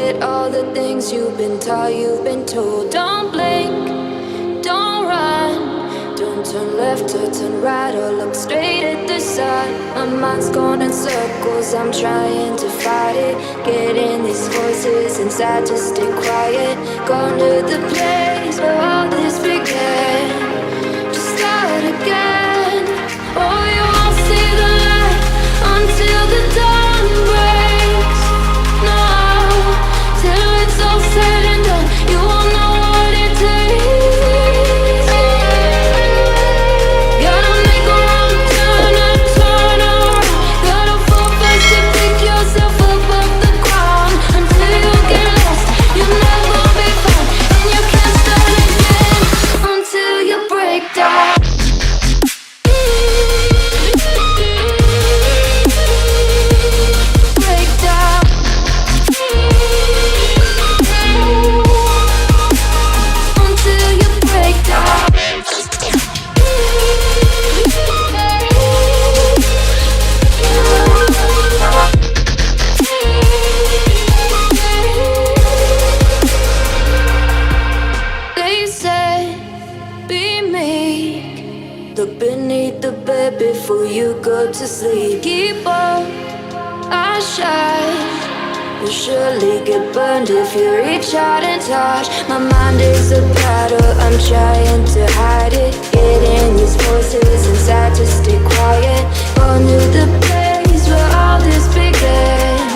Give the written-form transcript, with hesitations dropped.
forget all the things you've been taught, you've been told. Don't blink, don't run, don't turn left or turn right or look straight at the sun. My mind's going in circles, I'm trying to fight it. Getting these voices inside to stay quiet. Gone to the place where all this began. Just start again. Oh, you won't see the light until the dawn breaks. No, till it's all said and done, you won't know what it takes. Gotta make a wrong turn and turn around. Gotta fall fast to pick yourself up off the ground. Until you get lost, you'll never be found. And you can't start again until you break down. Before you go to sleep, keep on, I shine. You'll surely get burned if you reach out and touch. My mind is a battle, I'm trying to hide it. Getting these voices inside to stay quiet. Gone to the place where all this began.